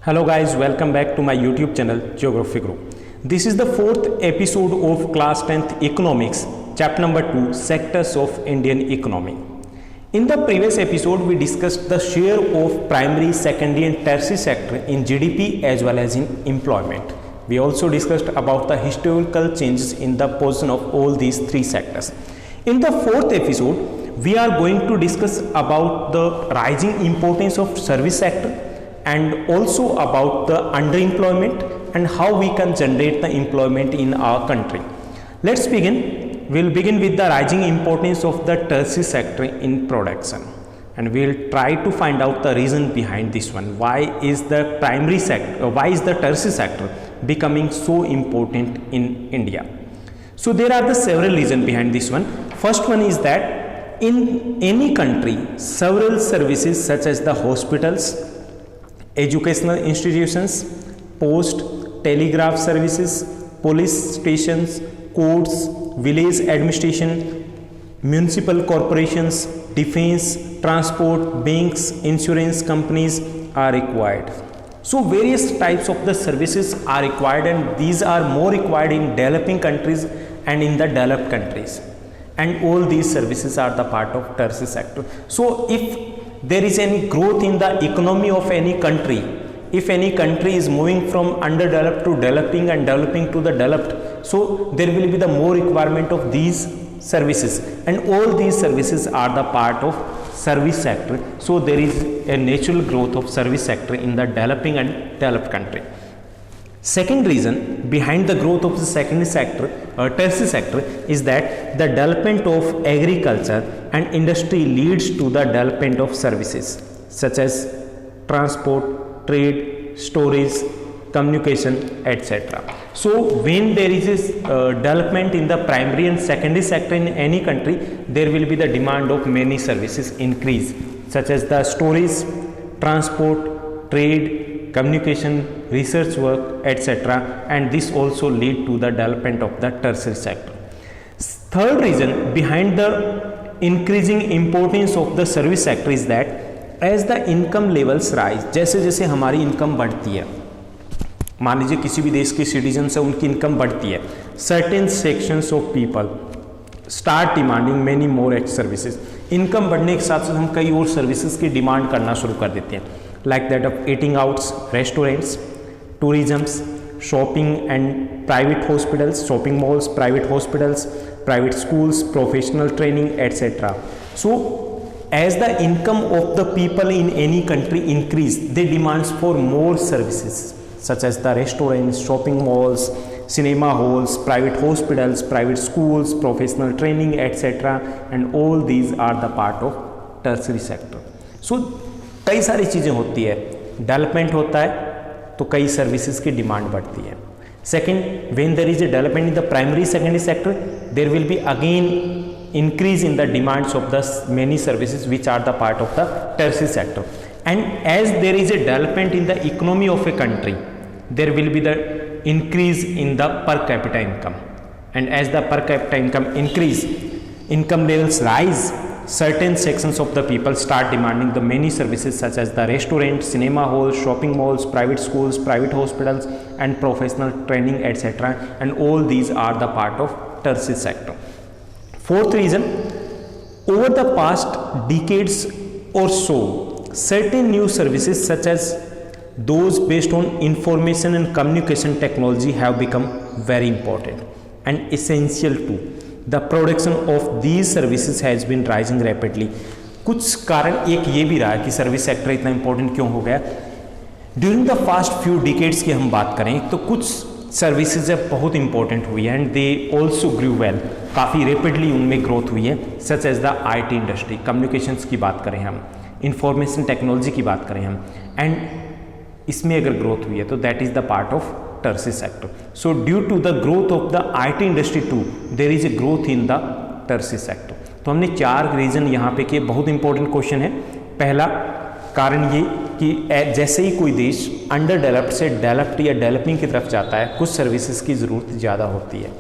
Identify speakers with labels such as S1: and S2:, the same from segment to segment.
S1: Hello guys, welcome back to my YouTube channel Geography Group. This is the fourth episode of class 10th Economics, chapter number 2, Sectors of Indian Economy. In the previous episode, we discussed the share of primary, secondary and tertiary sector in GDP as well as in employment. We also discussed about the historical changes in the position of all these three sectors. In the fourth episode, we are going to discuss about the rising importance of service sector and also about the underemployment and how we can generate the employment in our country. Let's begin. We'll begin with the rising importance of the tertiary sector in production, and we'll try to find out the reason behind this one. Why is the primary sector, why is the tertiary sector becoming so important in India? So there are the several reasons behind this one. First one is that in any country, several services such as the hospitals, educational institutions, post, telegraph services, police stations, courts, village administration, municipal corporations, defense, transport, banks, insurance companies are required. So various types of the services are required, and these are more required in developing countries and in the developed countries, and all these services are the part of tertiary sector. So if there is any growth in the economy of any country, if any country is moving from underdeveloped to developing and developing to the developed, so there will be the more requirement of these services, and all these services are the part of service sector. So there is a natural growth of service sector in the developing and developed country. Second reason behind the growth of the secondary sector or tertiary sector is that the development of agriculture and industry leads to the development of services such as transport, trade, storage, communication, etc. So when there is development in the primary and secondary sector in any country, there will be the demand of many services increase such as the storage, transport, trade, communication, research work, etc., and this also lead to the development of the tertiary sector. Third reason behind the increasing importance of the service sector is that as the income levels rise, जैसे जैसे हमारी income बढ़ती है, मान लीजिए किसी भी देश के सिटीजन से उनकी इनकम बढ़ती है, certain sections of people start demanding many more services. Income बढ़ने के साथ साथ हम कई और सर्विसेज की डिमांड करना शुरू कर देते हैं, like that of eating outs, restaurants, tourisms, shopping and private hospitals, shopping malls, private hospitals, private schools, professional training, etc. So as the income of the people in any country increase, they demands for more services such as the restaurants, shopping malls, cinema halls, private hospitals, private schools, professional training, etc. and all these are the part of tertiary sector. So कई सारी चीज़ें होती है, development होता है तो कई services की डिमांड बढ़ती है. Second, when there is a development in the primary secondary sector, there will be again increase in the demands of the many services which are the part of the tertiary sector. And as there is a development in the economy of a country, there will be the increase in the per capita income, and as the per capita income increase, income levels rise, certain sections of the people start demanding the many services such as the restaurants, cinema halls, shopping malls, private schools, private hospitals and professional training, etc. and all these are the part of tertiary sector. Fourth reason, over the past decades or so, certain new services such as those based on information and communication technology have become very important and essential too. The production of these services has been rising rapidly. कुछ कारण एक ये भी रहा है कि service sector इतना important क्यों हो गया. During the fast few decades की हम बात करें तो कुछ सर्विसेज बहुत इंपॉर्टेंट हुई है and they also grew well, काफ़ी रेपिडली उनमें ग्रोथ हुई है, such as the IT industry, communications की बात करें हम, इंफॉर्मेशन टेक्नोलॉजी की बात करें हम, एंड इसमें अगर ग्रोथ हुई है तो that is the part of tertiary sector. So due to the growth of the IT industry too, there is a growth in the tertiary sector. तो हमने चार रीजन यहाँ पे किए, बहुत इंपॉर्टेंट क्वेश्चन है. पहला कारण ये कि जैसे ही कोई देश अंडर डेवलप्ड से डेवलप्ड या डेवलपिंग की तरफ जाता है, कुछ सर्विसेज की ज़रूरत ज़्यादा होती है.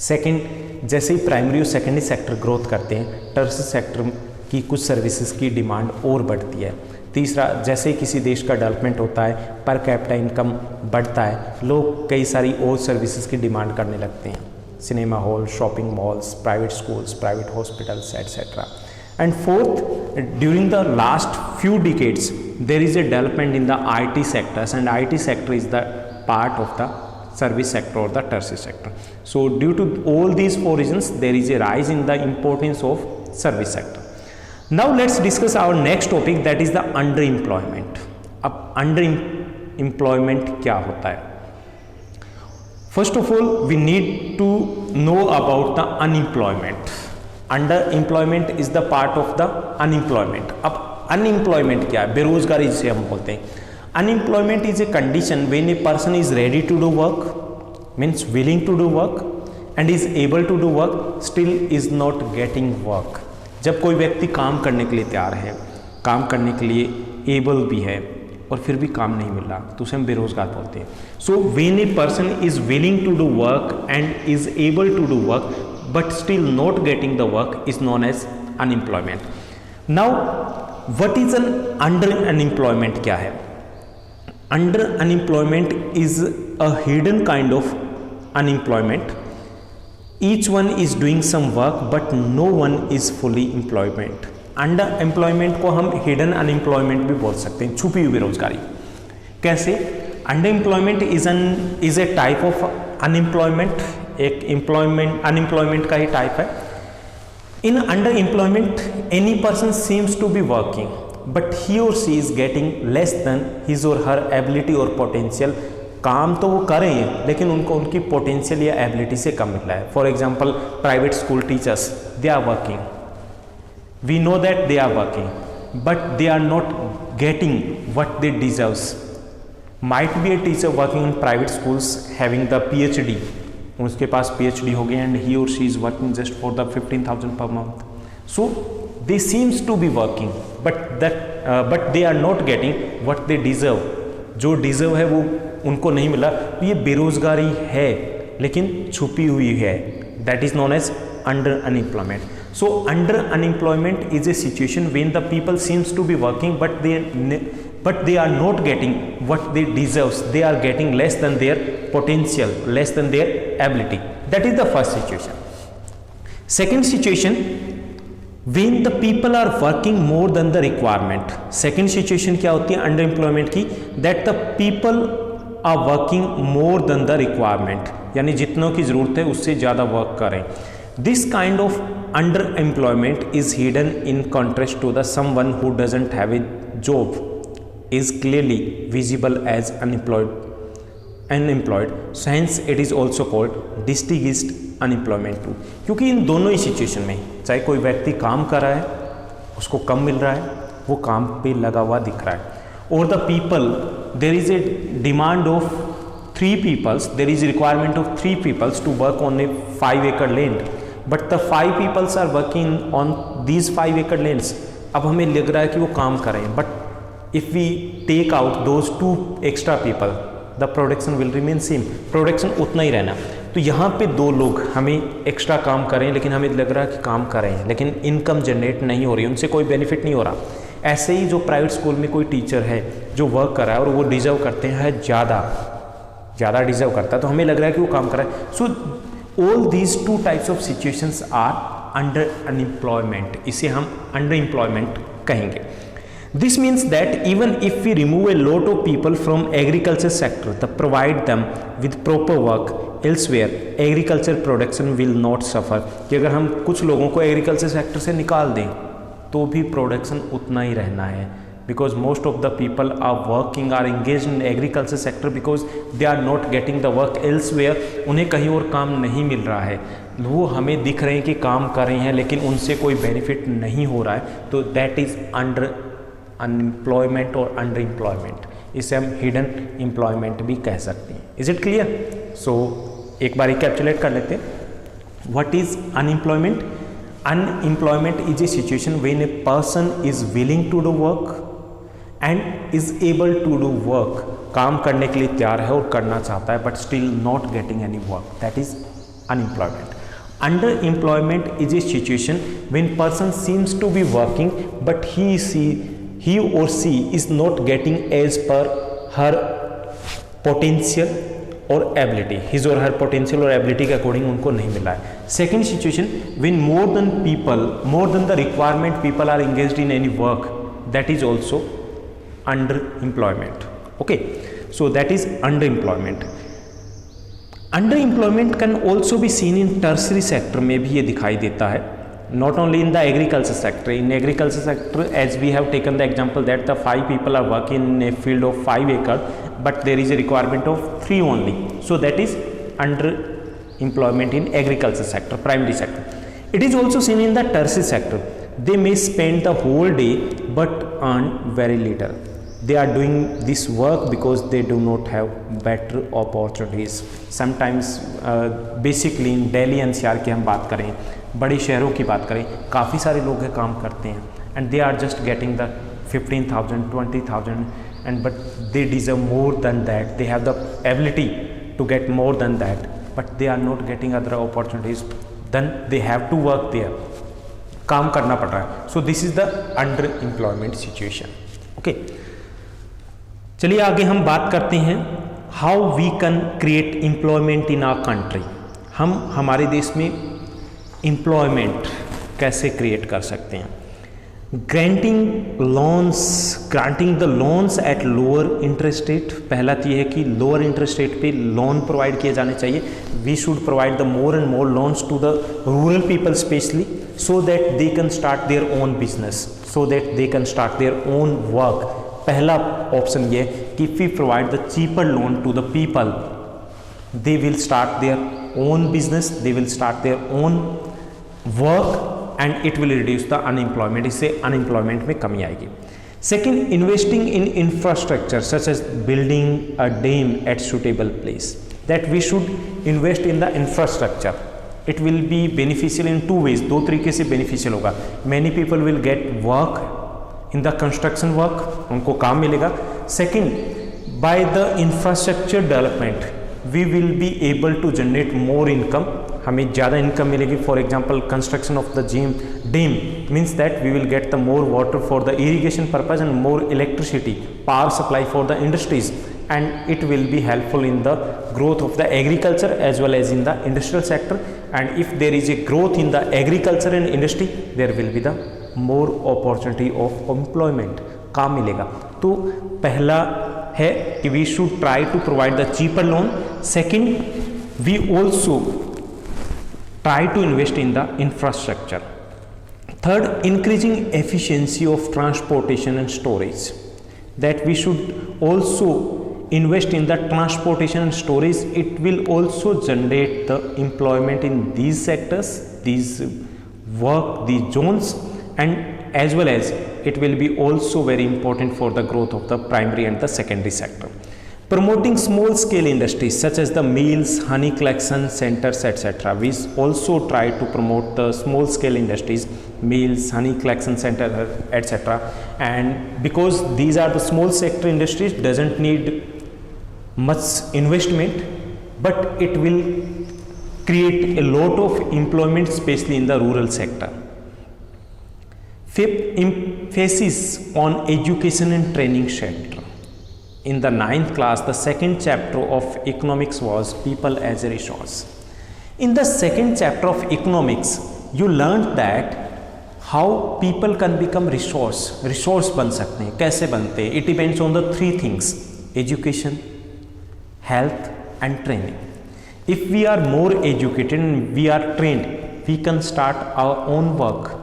S1: सेकंड, जैसे ही प्राइमरी और सेकेंडरी सेक्टर ग्रोथ करते हैं, टर्शियरी सेक्टर की कुछ सर्विसेज की डिमांड और बढ़ती है. तीसरा, जैसे किसी देश का डेवलपमेंट होता है, पर कैपिटा इनकम बढ़ता है, लोग कई सारी और सर्विसेज की डिमांड करने लगते हैं, cinema hall, shopping malls, private schools, private hospitals etcetera. And fourth, during the last few decades, there is a development in the IT sectors, and IT sector is the part of the service sector or the tertiary sector. So due to all these four reasons, there is a rise in the importance of service sector. Now let's discuss our next topic, that is the underemployment. अब underemployment क्या होता है? First of all, we need to know about the unemployment. Underemployment is the part of the unemployment. अब unemployment क्या है? बेरोजगारी जिसे हम बोलते हैं. Unemployment is a condition when a person is ready to do work, means willing to do work, and is able to do work, still is not getting work. जब कोई व्यक्ति काम करने के लिए तैयार है, काम करने के लिए एबल भी है और फिर भी काम नहीं मिल रहा, तो उसे हम बेरोजगार बोलते हैं. So when a person is willing to do work and is able to do work but still not getting the work is known as unemployment. Now what is an under unemployment? क्या है? Under unemployment is a hidden kind of unemployment. Each one is doing some work but no one is fully employment. Underemployment को हम hidden unemployment भी बोल सकते हैं, छुपी हुई बेरोजगारी. कैसे? Underemployment is a type of unemployment, एक अनएम्प्लॉयमेंट का ही टाइप है. In under employment any person seems to be working but he or she is getting less than his और हर एबिलिटी और पोटेंशियल. काम तो वो कर रहे हैं लेकिन उनको उनकी पोटेंशियल या एबिलिटी से कम मिल रहा है. For example, private school teachers, they are working, we know that they are working but they are not getting what they deserves. Might be a teacher working in private schools having the PhD, उसके पास PhD हो गया and he और she is working just for the 15,000 per month. So they seems to be working but they are not getting what they deserve. जो deserve है वो उनको नहीं मिला. तो ये बेरोजगारी है लेकिन छुपी हुई है. That is known as under unemployment. So under unemployment is a situation when the people seems to be working but they are not getting what they deserve. They are getting less than their potential, less than their ability. That is the first situation. Second situation, when the people are working more than the requirement. Second situation क्या होती है underemployment की? That the people are working more than the requirement, यानी जितनों की ज़रूरत है उससे ज़्यादा वर्क करें. This kind of underemployment is hidden in contrast to the someone who doesn't have a job is clearly visible as unemployed. So hence it is also called distinguished unemployment too. क्योंकि इन दोनों ही situation में, चाहे कोई व्यक्ति काम कर रहा है, उसको कम मिल रहा है, वो काम पे लगा हुआ दिख रहा है, और the people, there is A demand of 3 peoples, there is a requirement of 3 peoples to work on a 5 acre land, but the 5 peoples are working on these 5 acre lands. अब हमें लग रहा है कि वो काम कर रहे हैं, but if we take out those 2 extra people, the production will remain same. Production उतना ही रहना. तो यहाँ पे 2 लोग हमें एक्स्ट्रा काम कर रहे हैं लेकिन हमें लग रहा है कि काम कर रहे हैं लेकिन इनकम जनरेट नहीं हो रही, उनसे कोई बेनिफिट नहीं हो रहा. ऐसे ही जो प्राइवेट स्कूल में कोई टीचर है जो वर्क कर रहा है और वो डिजर्व करते हैं ज़्यादा डिजर्व करता है, तो हमें लग रहा है कि वो काम कर रहा है. So all these 2 types of situations are under unemployment. इसे हम अंडर एम्प्लॉयमेंट कहेंगे. This means that even if we remove a lot of people from agriculture sector to provide them with proper work elsewhere, agriculture production will not suffer. कि अगर हम कुछ लोगों को agriculture sector से निकाल दें तो भी प्रोडक्शन उतना ही रहना है, because most of the people are working, are engaged in agriculture sector because they are not getting the work elsewhere. उन्हें कहीं और काम नहीं मिल रहा है, वो हमें दिख रहे हैं कि काम कर रहे हैं लेकिन उनसे कोई बेनिफिट नहीं हो रहा है, तो दैट इज़ अंडर अनएम्प्लॉयमेंट और अंडर एम्प्लॉयमेंट. इसे हम हिडन एम्प्लॉयमेंट भी कह सकते हैं. Is it clear? सो एक बार कैप्चुलेट कर लेते हैं. What is unemployment? Unemployment is a situation when a person is willing to do work and is able to do work. काम करने के लिए तैयार है और करना चाहता है but still not getting any work. That is unemployment. Underemployment is a situation when person seems to be working but he he or she is not getting as per her potential और ability, his और her potential और ability के according उनको नहीं मिला है. Second situation, when more than the requirement people are engaged in any work, that is also under employment. Okay, so that is under employment. Under employment can also be seen in tertiary sector में भी ये दिखाई देता है, not only in the agriculture sector. In agriculture sector, as we have taken the example that the 5 people are working in a field of 5 acres, but there is a requirement of 3 only, so that is under employment in agriculture sector, primary sector. It is also seen in the tertiary sector. They may spend the whole day but earn very little. They are doing this work because they do not have better opportunities. Sometimes basically in Delhi NCR की हम बात करें, बड़े शहरों की बात करें, काफ़ी सारे लोग हैं काम करते हैं and they are just getting the 15,000 20,000 and but they deserve more than that, they have the ability to get more than that, but they are not getting other opportunities, then they have to work there, काम करना पड़ रहा है. So this is the under employment situation. Okay, चलिए आगे हम बात करते हैं how we can create employment in our country. हम हमारे देश में एम्प्लॉयमेंट कैसे क्रिएट कर सकते हैं. Granting the loans at lower interest rate. पहला तो ये है कि लोअर इंटरेस्ट रेट पे लोन प्रोवाइड किए जाने चाहिए. We should provide the more and more loans to the rural people specially, so that they can start their own business, so that they can start their own work. पहला option ये कि if we provide the cheaper loan to the people, they will start their own business, they will start their own work and it will reduce the unemployment. इससे unemployment में कमी आएगी. Second, investing in infrastructure such as building a dam at suitable place. That we should invest in the infrastructure. It will be beneficial in 2 ways. 2 तरीके से beneficial होगा. Many people will get work in the construction work, उनको काम मिलेगा. Second, by the infrastructure development we will be able to generate more income. हमें ज़्यादा income मिलेगी. For example construction of the dam means that we will get the more water for the irrigation purpose and more electricity power supply for the industries, and it will be helpful in the growth of the agriculture as well as in the industrial sector. And if there is a growth in the agriculture and industry, there will be the more opportunity of employment, काम मिलेगा. तो पहला है कि we should try to provide the cheaper loan. Second, we also try to invest in the infrastructure. Third, increasing efficiency of transportation and storage. That we should also invest in the transportation and storage. It will also generate the employment in these sectors, these work, these zones, and as well as it will be also very important for the growth of the primary and the secondary sector. Promoting small scale industries such as the mills, honey collection centers, etc. We also try to promote the small scale industries, mills, honey collection center, etc. And because these are the small sector industries, doesn't need much investment, but it will create a lot of employment, especially in the rural sector. Fifth, emphasis on education and training sector. In the 9th class, the second chapter of economics was people as a resource. In the second chapter of economics, you learned that how people can become resource बन सकते हैं. कैसे बनते हैं? It depends on the 3 things: education, health and training. If we are more educated and we are trained, we can start our own work.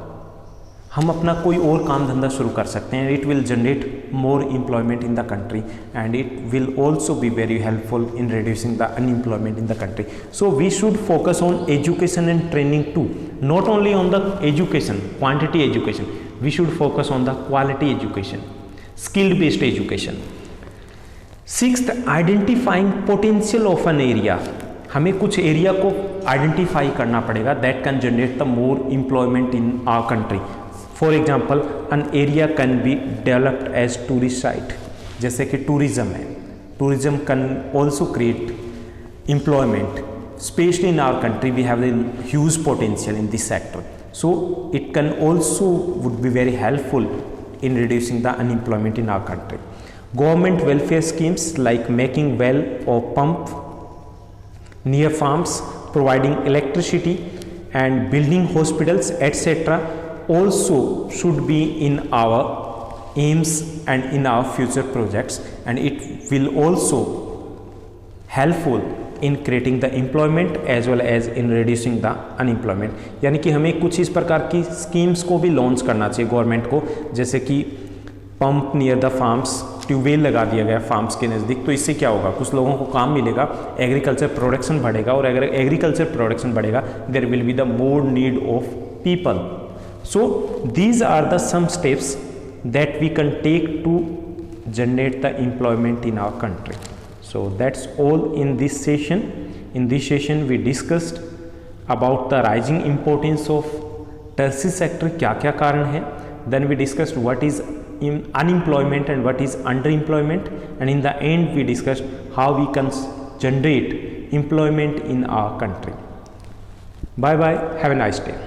S1: हम अपना कोई और काम धंधा शुरू कर सकते हैं. It will generate more employment in the country and it will also be very helpful in reducing the unemployment in the country. So we should focus on education and training too. Not only on the education, quantity education. We should focus on the quality education, skill based education. Sixth, identifying potential of an area. हमें कुछ area को identify करना पड़ेगा that can generate the more employment in our country. For example, an area can be developed as tourist site. जैसे कि tourism है, tourism can also create employment. Specially in our country we have a huge potential in this sector, so it can also would be very helpful in reducing the unemployment in our country. Government welfare schemes like making well or pump near farms, providing electricity and building hospitals, etc. also should be in our aims and in our future projects, and it will also helpful in creating the employment as well as in reducing the unemployment. यानी कि हमें कुछ इस प्रकार की schemes को भी launch करना चाहिए गवर्नमेंट को, जैसे कि pump near the farms, tubewell लगा दिया गया फार्म्स के नज़दीक, तो इससे क्या होगा, कुछ लोगों को काम मिलेगा, एग्रीकल्चर प्रोडक्शन बढ़ेगा, और अगर एग्रीकल्चर प्रोडक्शन बढ़ेगा there will be the more need of people. So these are the some steps that we can take to generate the employment in our country. So that's all in this session. In this session we discussed about the rising importance of tertiary sector, क्या क्या कारण है. Then we discussed what is unemployment and what is underemployment, and in the end we discussed how we can generate employment in our country. Bye bye, have a nice day.